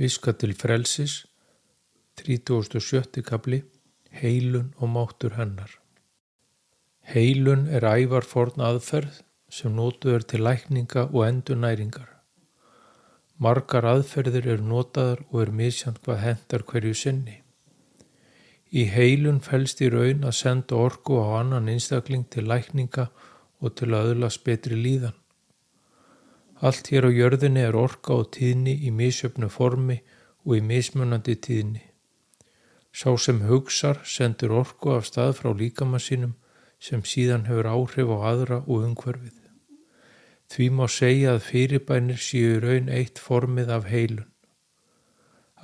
Viska til frelsis, 37. kafli, heilun og máttur hennar. Heilun er ævarforn aðferð sem notuð til lækninga og endurnæringar. Margar aðferðir eru notaðar og misjafnt hvað hentar hverju sinni. Í heilun felst í raun að senda orku á annan einstakling til lækninga og til að öðlast betri líðan. Allt hér á jörðinni er orka og tíðni í misjöfnu formi og í mismunandi tíðni. Sá sem hugsar sendur orku af stað frá líkama sínum sem síðan hefur áhrif á aðra og umhverfið. Því má segja að fyrirbænir séu í raun eitt formið af heilun.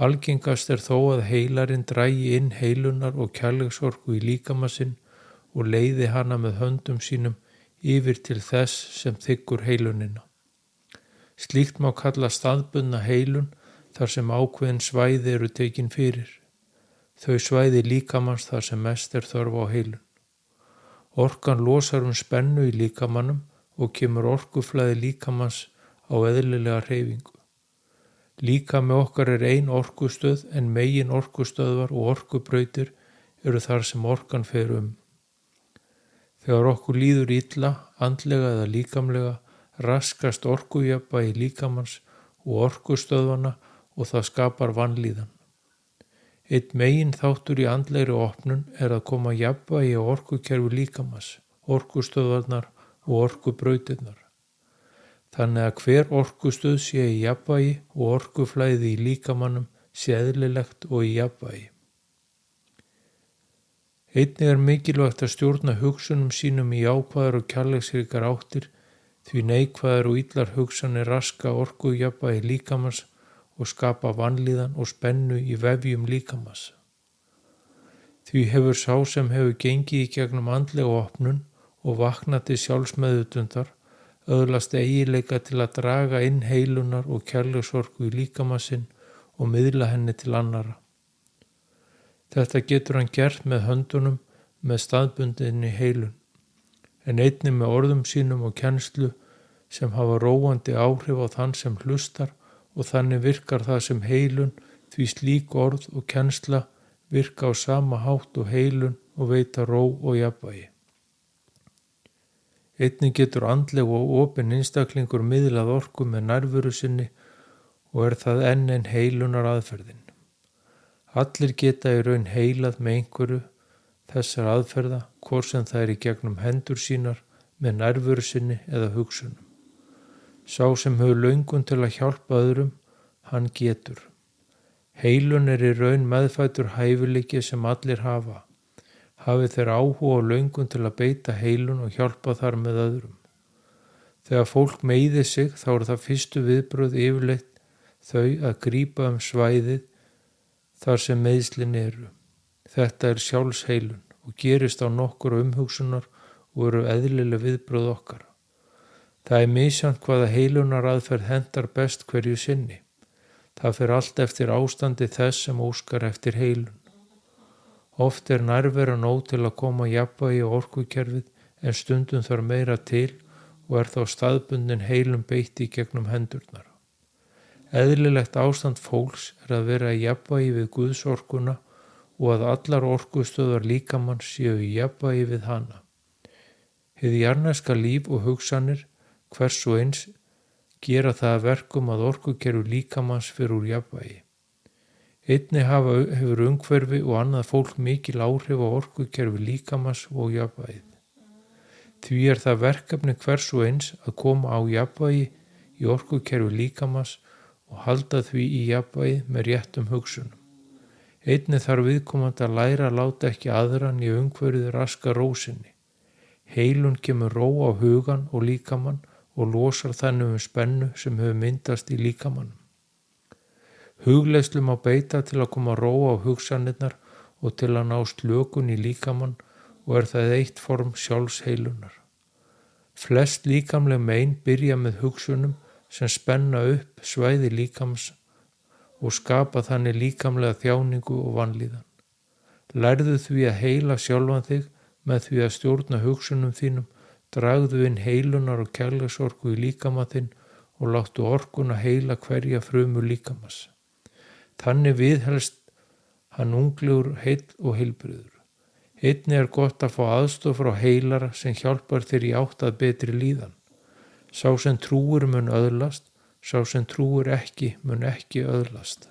Algengast er þó að heilarinn dragi inn heilunar og kærleiksorku í líkama sinn og leiði hana með höndum sínum yfir til þess sem þiggur heilunina. Slíkt má kalla staðbundna heilun þar sem ákveðin svæði eru tekin fyrir. Þau svæði líkamans þar sem mest er þörf á heilun. Orkan losar spennu í líkamanum og kemur orkuflæði líkamans á eðlilega hreyfingu. Líkami okkar er ein orkustöð en megin orkustöðvar og orkubrautir eru þar sem orkan fer Þegar okkur líður illa, andlega eða líkamlega, raskast orkujafnvægi líkamans og orkustöðvana og það skapar vanlíðan. Einn megin þáttur í andlegri opnun er að koma jafnvægi á orkukerfi líkamans, orkustöðvarnar og orkubrautirnar. Þannig að hver orkustöð sé í jafnvægi og orkuflæði í líkamanum sé eðlilegt og í jafnvægi. Einnig er mikilvægt að stjórna hugsunum sínum í jákvæðar og kærleiksríkar áttir því neikvæðar og illar hugsanir raska orkujafnvægi líkamans og skapa vanlíðan og spennu í vefjum líkamans. Því hefur sá sem hefur gengið í gegnum andlega opnun og vaknað til sjálfsmeðvitundar öðlast eiginleika til að draga inn heilunar og kærleiksorku í líkama sinn og miðla henni til annara. Þetta getur hann gert með höndunum með staðbundinni heilun, en einnig með orðum sínum og kennslu sem hafa róandi áhrif á þann sem hlustar og þannig virkar það sem heilun því slík orð og kennsla virka á sama hátt og heilun og veita ró og jafnvægi. Einnig getur andleg og opin einstaklingur miðlað orku með nærveru sinni og er það enn ein heilunar aðferðin. Allir geta í raun heilað með einhverju þessar aðferða, hvort sem það í gegnum hendur sínar, með nærveru sinni eða hugsunum. Sá sem hefur löngun til að hjálpa öðrum, hann getur. Heilun er í raun meðfæddur hæfileiki sem allir hafa. Hafi þeir áhuga og löngun til að beita heilun og hjálpa þar með öðrum. Þegar fólk meiðir sig þá er það fyrstu viðbrögð yfirleitt þau að grípa svæðið þar sem meiðslin eru. Þetta er sjálfsheilun og gerist á nokkur umhugsunar og eru eðlileg viðbrögð okkar. Það er misjafnt hvaða heilunar aðferð hentar best hverju sinni. Það fer allt eftir ástandi þess sem óskar eftir heilun. Oft er nærvera nóg til að koma jafnvægi á orkukerfið en stundum þarf meira til og er þá staðbundin heilun beitt í gegnum hendurnar. Eðlilegt ástand fólks er að vera í jafnvægi við Guðsorkuna og að allar orkustöðvar líkamanns séu í jafnvægi við hana. Hið jarðneska líf og hugsanir hvers og eins gera það að verkum að orkukerfi líkamanns fer úr jafnvægi. Einnig hefur umhverfi og annað fólk mikil áhrif á orkukerfi líkamans og jafnvægið. Því er það verkefni hvers og eins að koma á jafnvægi í orkukerfi líkamans og halda því í jafnvægi með réttum hugsunum. Einnig þarf viðkomandi að læra að láta ekki aðra né umhverfið raska ró sinni. Heilun kemur ró á hugan og líkamann og losar þannig spennu sem hefur myndast í líkamanum. Hugleiðslu má beita til að koma ró á hugsanirnar og til að ná slökun í líkamann og er það eitt form sjálfsheilunar. Flest líkamleg mein byrja með hugsunum sem spenna upp svæði líkams og skapa þannig líkamlega þjáningu og vanlíðan. Lærðu því að heila sjálfan þig með því að stjórna hugsunum þínum, dragðu inn heilunar og kærleiksorku í líkama þinn og láttu orkuna heila hverja frumu líkamans. Þannig viðhelst hann unglegur, heill og heilbrigður. Einnig er gott að fá aðstoð frá heilara sem hjálpar þér í átt að betri líðan. Sá sem trúir mun öðlast, sá sem trúir ekki mun ekki öðlast.